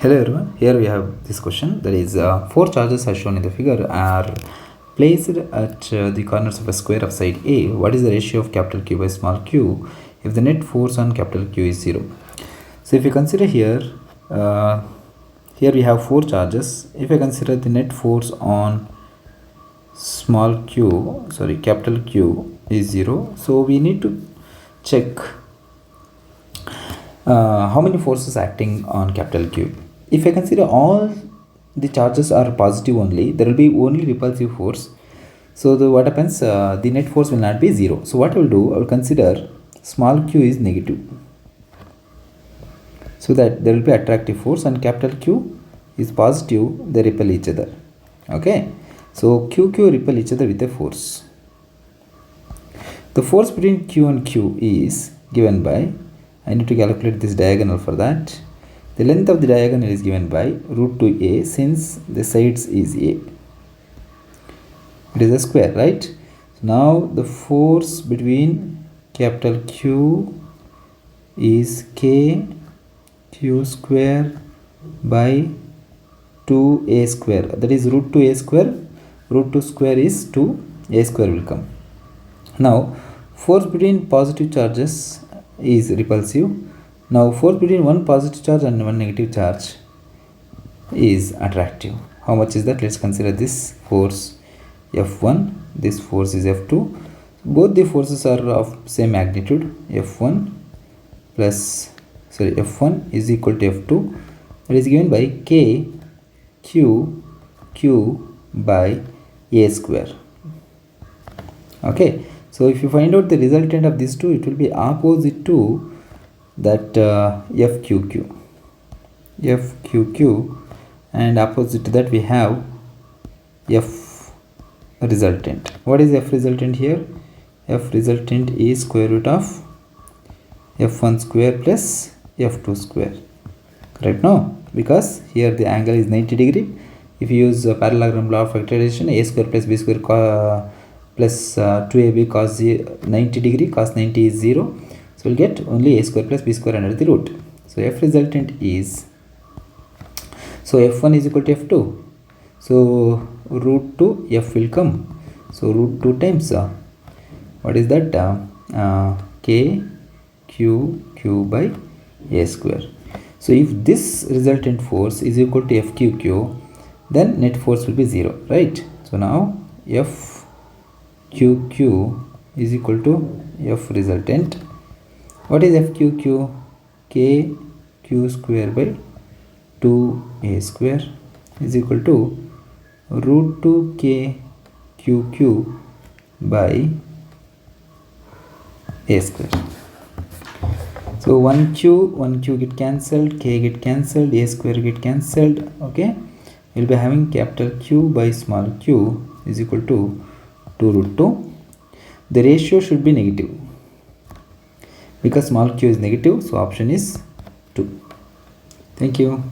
Hello everyone, here we have this question, that is four charges as shown in the figure are placed at the corners of a square of side A. What is the ratio of capital Q by small q if the net force on capital Q is 0? So if you consider here, here we have four charges. If I consider the net force on capital Q is 0, so we need to check how many forces acting on capital Q. If I consider all the charges are positive only, there will be only repulsive force. So what happens, the net force will not be 0. So what I will do, I will consider small q is negative, so that there will be attractive force, and capital Q is positive, they repel each other. Okay, so QQ repel each other with a force. The force between Q and Q is given by, I need to calculate this diagonal for that. The length of the diagonal is given by root 2a, since the sides is a. It is a square, right? So now the force between capital Q is kq square by 2a square. That is root 2a square. Root 2 square is 2, a square will come. Now force between positive charges is repulsive. Now force between one positive charge and one negative charge is attractive. How much is that? Let's consider this force F1, this force is F2. Both the forces are of same magnitude. F1 is equal to F2. That is given by kq by a square. Okay, so if you find out the resultant of these two, it will be opposite to that FQQ, and opposite to that we have F resultant. What is F resultant here? F resultant is square root of F1 square plus F2 square. Correct? No, because here the angle is 90 degree. If you use parallelogram law of factorization, a square plus b square plus 2ab cos 90 degree, cos 90 is 0. So we'll get only a square plus b square under the root. So F resultant is, so F1 is equal to F2. So root 2 F will come. So root 2 times what is that? KQQ by a square. So if this resultant force is equal to FQQ, then net force will be 0, right? So now FQQ is equal to F resultant. What is FQQ? KQ square by 2a square is equal to root 2 KQQ by a square. So 1q get cancelled, k get cancelled, a square get cancelled. Okay, we'll be having capital Q by small q is equal to 2 root 2. The ratio should be negative, because small q is negative, so option is 2. Thank you.